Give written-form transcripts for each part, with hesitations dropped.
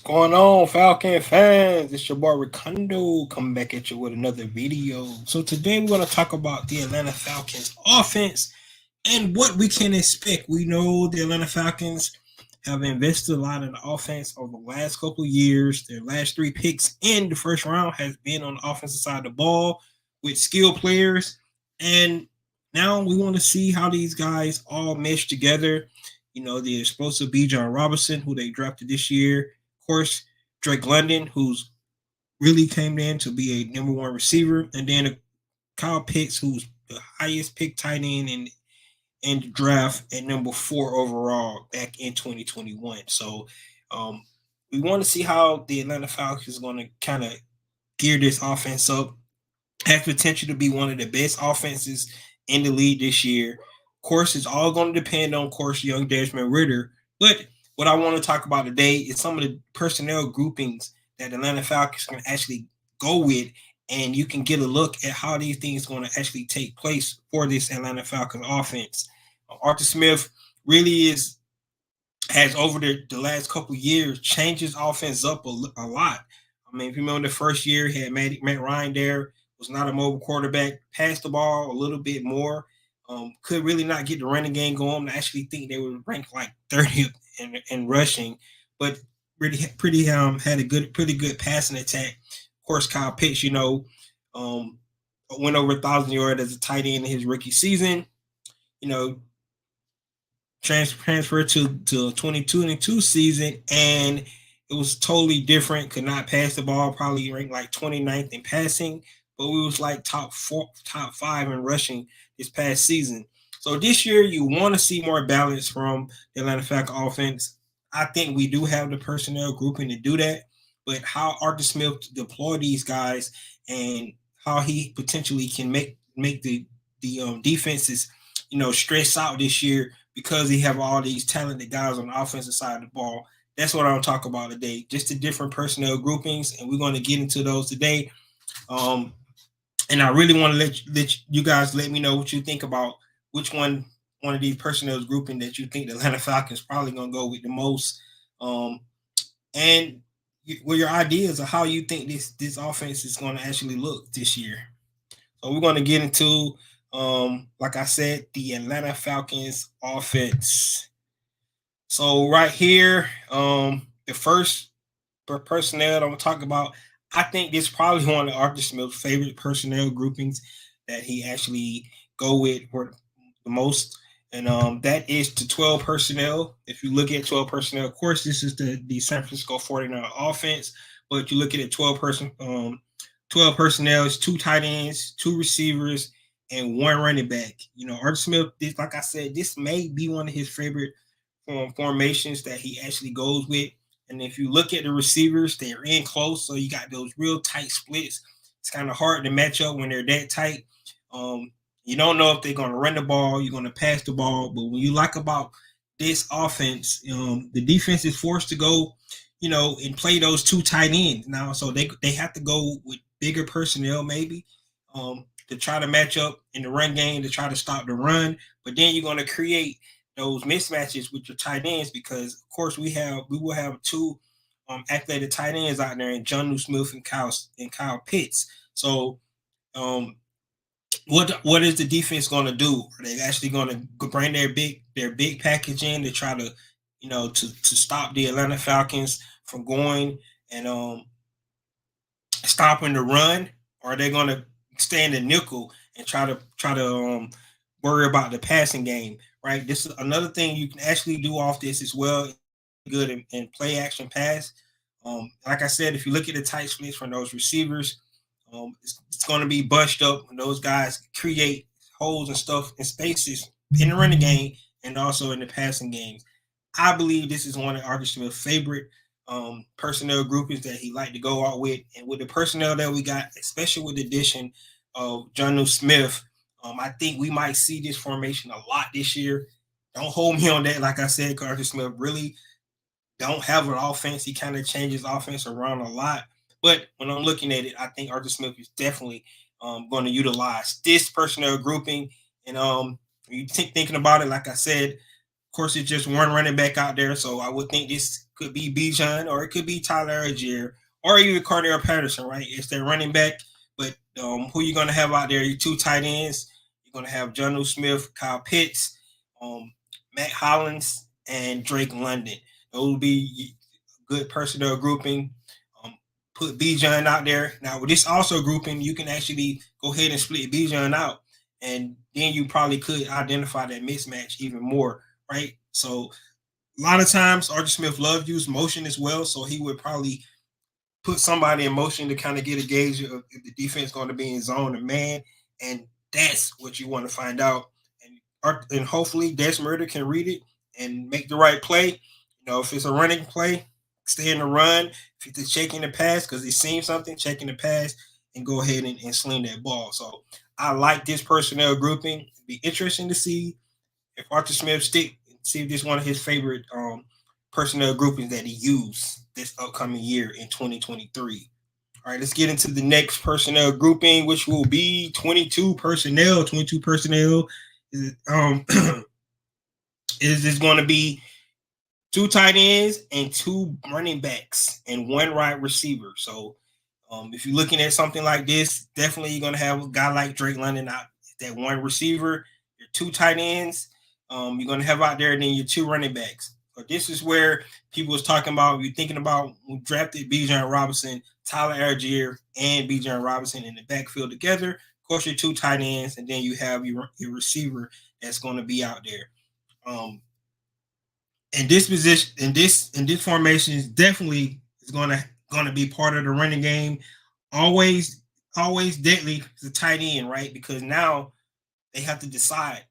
Going on, Falcon fans? It's your boy Ricondo coming back at you with another video. So today we're going to talk about the Atlanta Falcons offense and what we can expect. We know the Atlanta Falcons have invested a lot in the offense over the last couple of years. Their last three picks in the first round has been on the offensive side of the ball with skilled players. And now we want to see how these guys all mesh together. You know, the explosive B. John Robinson, who they drafted this year. Of course, Drake London, who's really came in to be a number one receiver. And then Kyle Pitts, who's the highest pick tight end in the draft at number 4 overall back in 2021. So we want to see how the Atlanta Falcons is going to kind of gear this offense up. Has potential to be one of the best offenses in the league this year. Of course, it's all going to depend on, of course, young Desmond Ridder. But what I want to talk about today is some of the personnel groupings that Atlanta Falcons can actually go with, and you can get a look at how these things are going to actually take place for this Atlanta Falcons offense. Arthur Smith really has over the last couple of years changed his offense up a lot. I mean, if you remember the first year, he had Matt Ryan there, was not a mobile quarterback, passed the ball a little bit more, could really not get the running game going. I actually think they were ranked like 30th in rushing, but pretty had a pretty good passing attack. Of course, Kyle Pitts, went over 1,000 yards as a tight end in his rookie season. You know, transferred to 22 season, and it was totally different. Could not pass the ball. Probably ranked like 29th in passing, but we was like top 5 in rushing this past season. So this year, you want to see more balance from the Atlanta Falcons offense. I think we do have the personnel grouping to do that, but how Arthur Smith deploy these guys and how he potentially can make the defenses, stress out this year because he have all these talented guys on the offensive side of the ball. That's what I'll talk about today. Just the different personnel groupings, and we're going to get into those today. And I really want to let you guys let me know what you think about which one of these personnel grouping that you think the Atlanta Falcons probably going to go with the most, and what your ideas of how you think this offense is going to actually look this year. So we're going to get into, like I said, the Atlanta Falcons offense. So right here, the first personnel I'm going to talk about, I think this is probably one of Arthur Smith's favorite personnel groupings that he actually go with for the most. And that is the 12 personnel. If you look at 12 personnel, of course, this is the San Francisco 49 offense. But you look at it, 12 personnel is 2 tight ends, 2 receivers, and 1 running back. Arthur Smith, like I said, this may be one of his favorite formations that he actually goes with. And if you look at the receivers, they're in close, so you got those real tight splits. It's kind of hard to match up when they're that tight. You don't know if they're going to run the ball, you're going to pass the ball. But when you like about this offense, the defense is forced to go, and play those 2 tight ends now. So they have to go with bigger personnel maybe to try to match up in the run game, to try to stop the run. But then you're going to create those mismatches with your tight ends because, of course, we will have 2 athletic tight ends out there, and Jonnu Smith and Kyle Pitts. So, what is the defense going to do? Are they actually going to bring their big package in to try to, to stop the Atlanta Falcons from going and stopping the run, or are they going to stay in the nickel and try to worry about the passing game? Right. This is another thing you can actually do off this as well. Good in play action pass. Like I said, if you look at the tight splits from those receivers, it's going to be bunched up when those guys create holes and stuff and spaces in the running game and also in the passing games. I believe this is one of Arthur Smith's favorite personnel groupings that he like to go out with. And with the personnel that we got, especially with the addition of Jonnu Smith, I think we might see this formation a lot this year. Don't hold me on that. Like I said, Arthur Smith really don't have an offense. He kind of changes offense around a lot. But when I'm looking at it, I think Arthur Smith is definitely going to utilize this personnel grouping. And you thinking about it, like I said, of course, it's just 1 running back out there. So I would think this could be Bijan, or it could be Tyler Algier, or even Cordell Patterson, right? It's their running back. But who you're going to have out there, your two tight ends, you're going to have Jonnu Smith, Kyle Pitts, Matt Hollins, and Drake London. Those will be good personnel grouping. Put Bijan out there. Now, with this also grouping, you can actually go ahead and split Bijan out, and then you probably could identify that mismatch even more, right? So a lot of times Arthur Smith loved use motion as well, so he would probably put somebody in motion to kind of get a gauge of if the defense is going to be in zone or man, and that's what you want to find out. And hopefully Des Murder can read it and make the right play. You know, if it's a running play, stay in the run. If it's checking the pass because he's seen something, checking the pass, and go ahead and sling that ball. So I like this personnel grouping. It'd be interesting to see if Arthur Smith see if this is one of his favorite personnel groupings that he used this upcoming year in 2023. All right, let's get into the next personnel grouping, which will be 22 personnel. 22 personnel is going to be two tight ends and two running backs and one wide receiver. So if you're looking at something like this, definitely you're going to have a guy like Drake London out, that one receiver, your two tight ends, you're going to have out there, then your two running backs. So this is where people was talking about, you're thinking about who drafted Bijan Robinson, Tyler Algier, and Bijan Robinson in the backfield together. Of course, your two tight ends, and then you have your receiver that's going to be out there. In this position, in this formation, is definitely is going to be part of the running game. Always deadly the tight end, right? Because now they have to decide,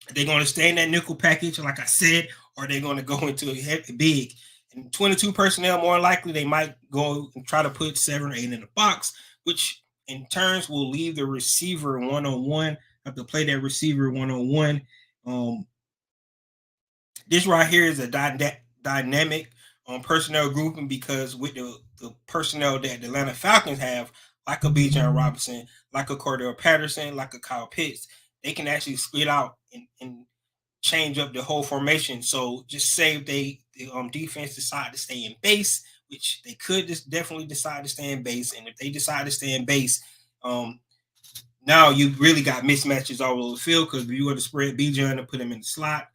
are they going to stay in that nickel package, like I said, or are they going to go into a heavy big? And 22 personnel, more likely they might go and try to put 7 or 8 in the box, which in turns will leave the receiver one-on-one. Have to play that receiver one-on-one. This right here is a dynamic personnel grouping, because with the personnel that the Atlanta Falcons have, like a Bijan Robinson, like a Cordell Patterson, like a Kyle Pitts, they can actually split out and change up the whole formation. So just say if the defense decide to stay in base, which they could just definitely decide to stay in base, and if they decide to stay in base, now you really got mismatches all over the field, because if you were to spread Bijan and put him in the slot,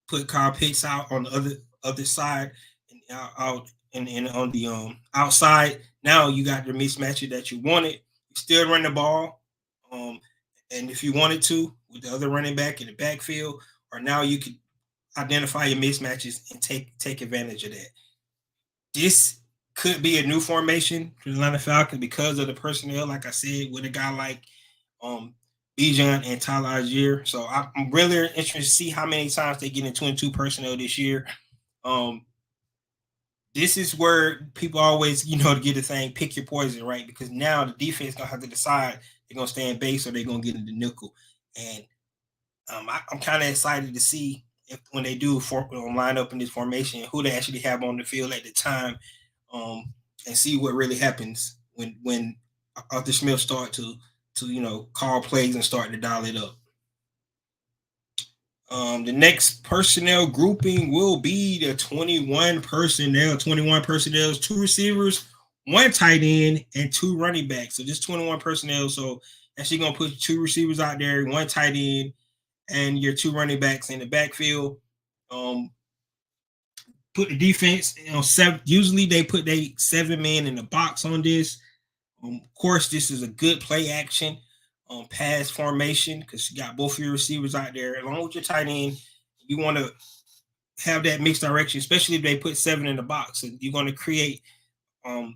put Kyle Pitts out on the other side and out and on the outside. Now you got the mismatches that you wanted. You still run the ball, and if you wanted to with the other running back in the backfield, or now you could identify your mismatches and take advantage of that. This could be a new formation for the Atlanta Falcons because of the personnel, like I said, with a guy like Bijan and Tyler Algier. So I'm really interested to see how many times they get in 22 personnel this year. This is where people always, to get the thing, pick your poison, right? Because now the defense is going to have to decide they're going to stay in base or they're going to get into nickel. And I'm kind of excited to see when they do line up in this formation, who they actually have on the field at the time, and see what really happens when Arthur Smith start to call plays and start to dial it up. The next personnel grouping will be the 21 personnel. 21 personnel, 2 receivers, 1 tight end, and 2 running backs. So just 21 personnel. So actually going to put 2 receivers out there, 1 tight end, and your 2 running backs in the backfield. Put the defense, 7. Usually they put 7 men in the box on this. Of course, this is a good play action pass formation, because you got both of your receivers out there along with your tight end. You want to have that mixed direction, especially if they put 7 in the box. And you're going to create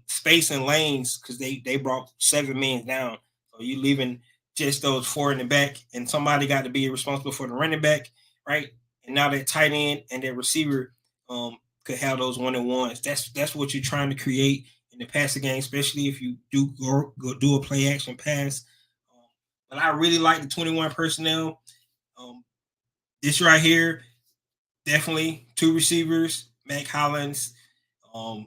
space and lanes, because they brought 7 men down. So you're leaving just those 4 in the back, and somebody got to be responsible for the running back, right? And now that tight end and that receiver could have those 1-on-1s. That's what you're trying to create in the passing game, especially if you do go do a play action pass. But I really like the 21 personnel. This right here, definitely 2 receivers, Mac Hollins, or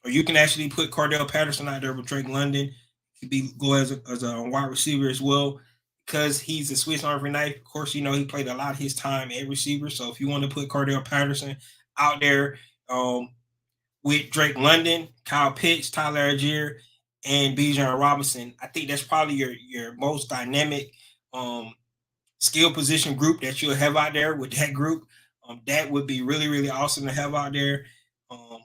you can actually put Cordell Patterson out there with Drake London. Could be go as a wide receiver as well. because he's a Swiss Army knife. Of course, he played a lot of his time at receiver. So if you want to put Cordell Patterson out there with Drake London, Kyle Pitts, Tyler Algier, and Bijan Robinson, I think that's probably your most dynamic skill position group that you'll have out there with that group. That would be really, really awesome to have out there. Um,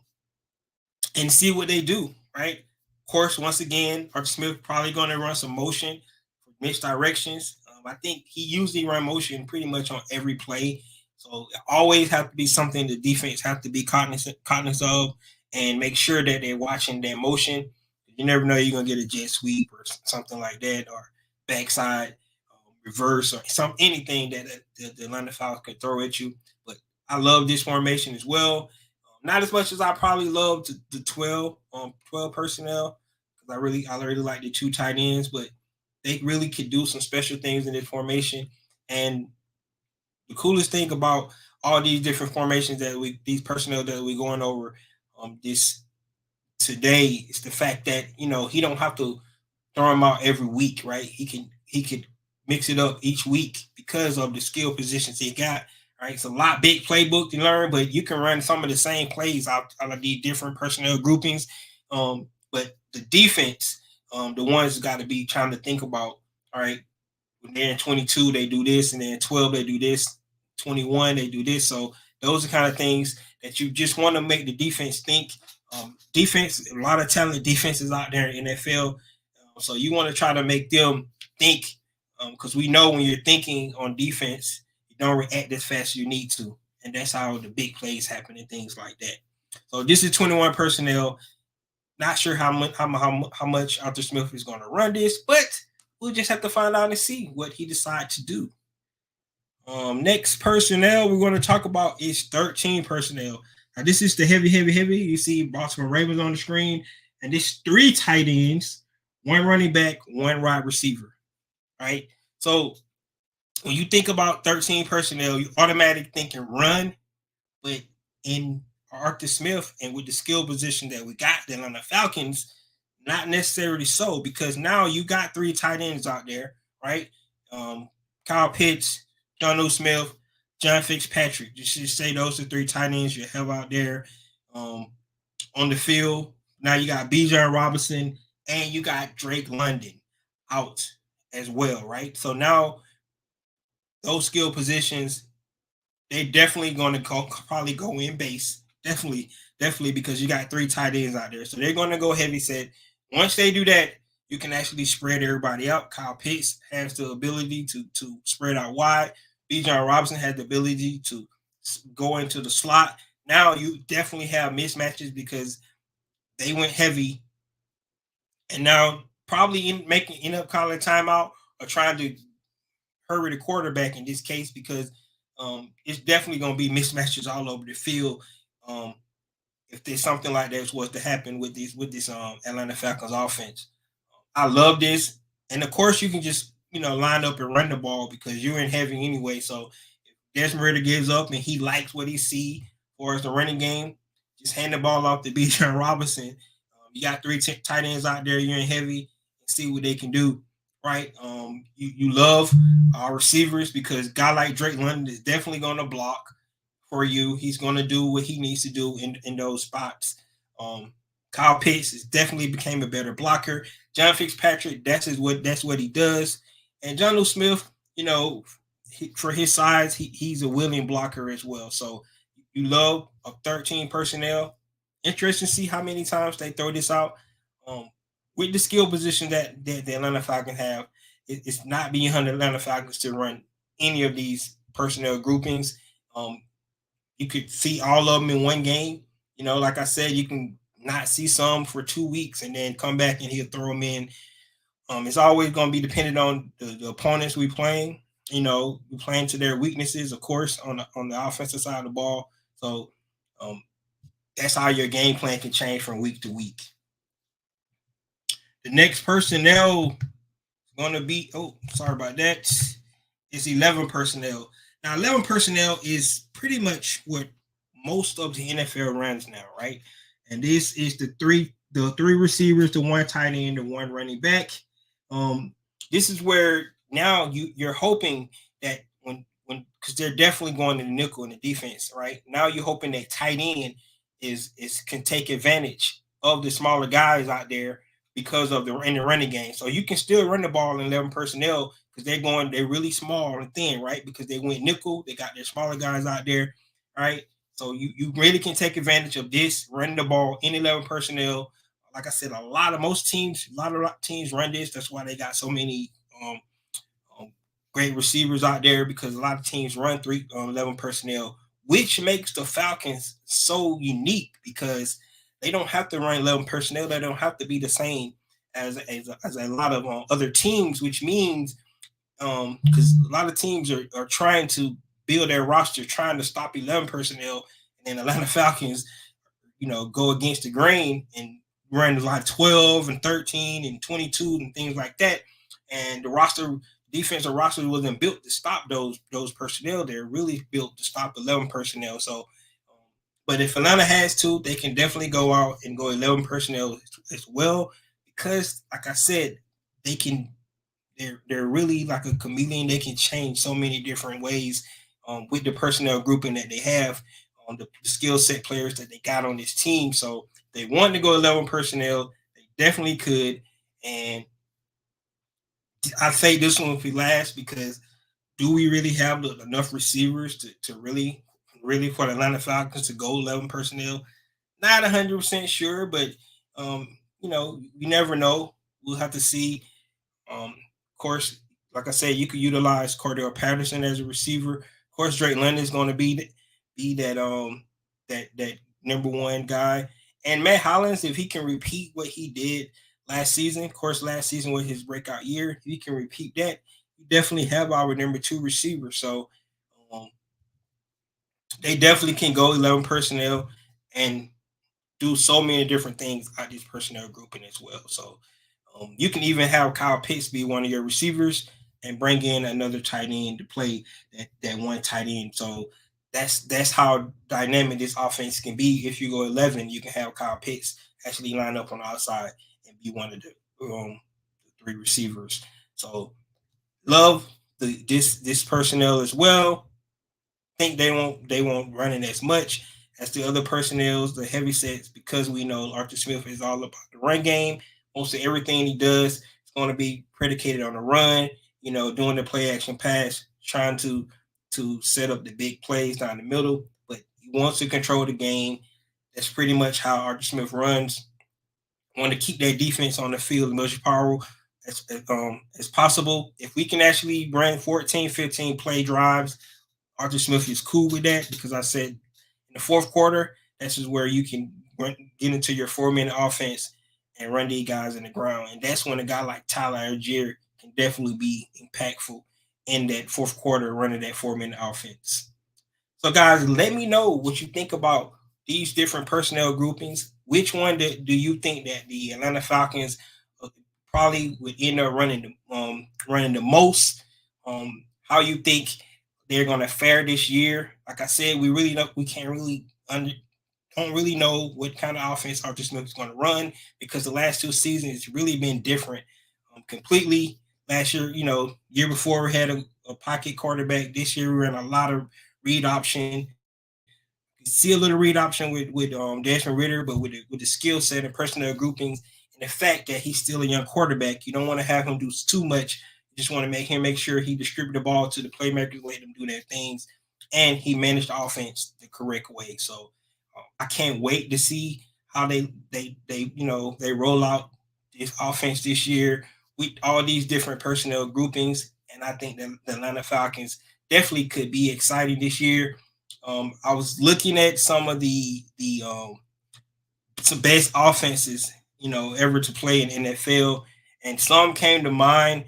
and see what they do, right? Of course, once again, Arthur Smith probably going to run some motion for misdirections. I think he usually run motion pretty much on every play. So it always have to be something the defense have to be cognizant of and make sure that they're watching that motion. You never know, you're going to get a jet sweep or something like that, or backside reverse, or anything that the Atlanta Falcons could throw at you. But I love this formation as well. Not as much as I probably love the 12 personnel, because I really like the two tight ends, but they really could do some special things in this formation. And the coolest thing about all these different formations these personnel that we're going over this today is the fact that he don't have to throw them out every week, right? He could mix it up each week because of the skill positions he got. Right, it's a lot big playbook to learn, but you can run some of the same plays out of these different personnel groupings. But the defense, the ones got to be trying to think about. All right, when they're in 22, they do this, and then 12, they do this. 21, they do this. So those are kind of things that you just want to make the defense think. Defense, a lot of talented defenses out there in the NFL. So you want to try to make them think, because we know when you're thinking on defense, you don't react as fast as you need to. And that's how the big plays happen and things like that. So this is 21 personnel. Not sure how much Arthur Smith is going to run this, but we'll just have to find out and see what he decides to do. Next personnel we're going to talk about is 13 personnel. Now, this is the heavy. You see Baltimore Ravens on the screen, and this 3 tight ends, 1 running back, 1 wide receiver, right? So when you think about 13 personnel, you automatically thinking run, but in Arthur Smith and with the skill position that we got then on the Falcons, not necessarily so, because now you got 3 tight ends out there, right? Kyle Pitts, Jonnu Smith, John Fitzpatrick. You should say those are 3 tight ends you have out there on the field. Now you got Bijan Robinson and you got Drake London out as well, right? So now those skill positions, they definitely going to probably go in base. Definitely, because you got 3 tight ends out there. So they're going to go heavy set. Once they do that, you can actually spread everybody out. Kyle Pitts has the ability to spread out wide. Bijan Robinson has the ability to go into the slot. Now you definitely have mismatches because they went heavy, and now probably end up calling timeout or trying to hurry the quarterback in this case, because it's definitely going to be mismatches all over the field. If there's something like that was to happen with this Atlanta Falcons offense, I love this, and of course you can just line up and run the ball because you're in heavy anyway. So if Desmond Ridder gives up and he likes what he see for as the running game, just hand the ball off to Bijan Robinson. You got 3 tight ends out there. You're in heavy, and see what they can do. Right? You love our receivers because a guy like Drake London is definitely going to block for you. He's going to do what he needs to do in those spots. Kyle Pitts has definitely became a better blocker. John Fitzpatrick, that's what he does. And Jonnu Smith, for his size, he's a willing blocker as well. So you love a 13 personnel. Interesting to see how many times they throw this out. With the skill position that the Atlanta Falcons have, it's not beyond the Atlanta Falcons to run any of these personnel groupings. You could see all of them in one game. Like I said, you can not see some for 2 weeks and then come back and he'll throw them in. It's always going to be dependent on the opponents we playing. We're playing to their weaknesses, of course, on the offensive side of the ball. So that's how your game plan can change from week to week. The next personnel is going to be, sorry about that, it's 11 personnel. Now, 11 personnel is pretty much what most of the NFL runs now, right? And this is the three receivers, the 1 tight end, the 1 running back. This is where now you're hoping that when because they're definitely going to the nickel in the defense, right? Now you're hoping that tight end is can take advantage of the smaller guys out there because of the in the running game. So you can still run the ball in 11 personnel because they're really small and thin, right? Because they went nickel, they got their smaller guys out there, right? So you really can take advantage of this running the ball in 11 personnel. Like I said, a lot of teams run this. That's why they got so many um, great receivers out there because a lot of teams run 11 personnel, which makes the Falcons so unique because they don't have to run 11 personnel. They don't have to be the same as a lot of other teams, which means because a lot of teams are trying to build their roster, trying to stop 11 personnel, and then Atlanta Falcons, go against the grain and run like 12 and 13 and 22 and things like that. And the defensive roster wasn't built to stop those personnel. They're really built to stop 11 personnel. So, but if Atlanta has to, they can definitely go out and go 11 personnel as well because, like I said, they can. They're really like a chameleon. They can change so many different ways with the personnel grouping that they have on the skill set players that they got on this team. So they want to go 11 personnel. They definitely could, and I say this one will be last because do we really have enough receivers to really for the Atlanta Falcons to go 11 personnel? Not 100% sure, but you never know. We'll have to see. Of course, like I said, you could utilize Cordell Patterson as a receiver. Of course, Drake London is going to be that number one guy, and Matt Hollins, if he can repeat what he did last season, of course, last season was his breakout year. If he can repeat that, you definitely have our number two receiver. So um, they definitely can go 11 personnel and do so many different things out this personnel grouping as well. So you can even have Kyle Pitts be one of your receivers and bring in another tight end to play that one tight end. So that's how dynamic this offense can be. If you go 11, you can have Kyle Pitts actually line up on the outside and be one of the three receivers. So love this personnel as well. Think they won't run it as much as the other personnels, the heavy sets, because we know Arthur Smith is all about the run game. Most of everything he does is going to be predicated on the run. Doing the play action pass, trying to set up the big plays down the middle. But he wants to control the game. That's pretty much how Arthur Smith runs. Want to keep that defense on the field as much power as possible. If we can actually run 14, 15 play drives, Arthur Smith is cool with that because I said in the fourth quarter, this is where you can get into your 4-minute offense and run these guys in the ground. And that's when a guy like Tyler Algier can definitely be impactful in that fourth quarter running that 4-minute offense. So, guys, let me know what you think about these different personnel groupings. Which one do you think that the Atlanta Falcons probably would end up running the most? How you think they're going to fare this year? Like I said, we can't really don't really know what kind of offense Arthur Smith is going to run because the last two seasons it's really been different completely. Last year, year before we had a pocket quarterback. This year we ran a lot of read option. You see a little read option with Desmond Ritter, but with the skill set and personnel groupings and the fact that he's still a young quarterback, you don't want to have him do too much. You just want to make sure he distribute the ball to the playmakers, let them do their things, and he managed the offense the correct way. So I can't wait to see how they roll out this offense this year with all these different personnel groupings. And I think that the Atlanta Falcons definitely could be exciting this year. I was looking at some of some best offenses ever to play in NFL, and some came to mind.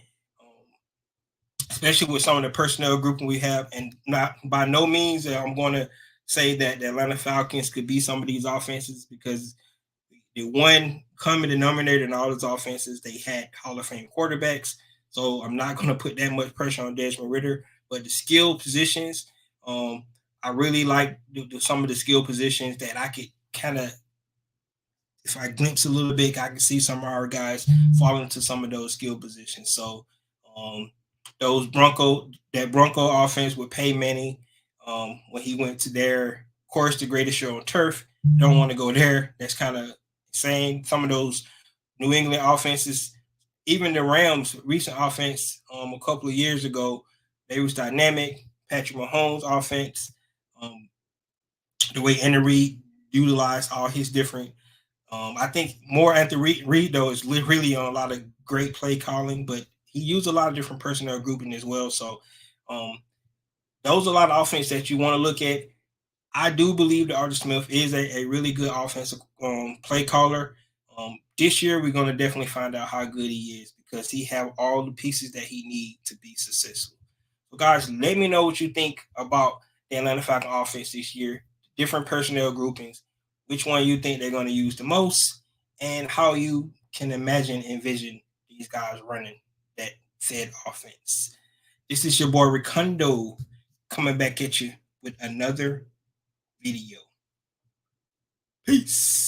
Especially with some of the personnel grouping we have, and not by no means I'm going to say that the Atlanta Falcons could be some of these offenses because the one common denominator in all those offenses, they had Hall of Fame quarterbacks. So I'm not going to put that much pressure on Desmond Ritter, but the skill positions, I really like some of the skill positions that I could kind of, if I glimpse a little bit, I can see some of our guys fall into some of those skill positions. So that Bronco offense with Peyton Manning, when he went to their, of course, the greatest show on turf. Don't want to go there. That's kind of insane. Some of those New England offenses, even the Rams' recent offense, a couple of years ago, they was dynamic. Patrick Mahomes' offense, um, the way Andy Reid utilized all his different. I think more Anthony Reid though is really on a lot of great play calling, but he used a lot of different personnel grouping as well. So um, those are a lot of offense that you want to look at. I do believe that Arthur Smith is a really good offensive play caller. This year, we're going to definitely find out how good he is because he have all the pieces that he needs to be successful. So, guys, let me know what you think about the Atlanta Falcon offense this year, different personnel groupings, which one you think they're going to use the most, and how you can envision these guys running that said offense. This is your boy Ricondo coming back at you with another video. Peace.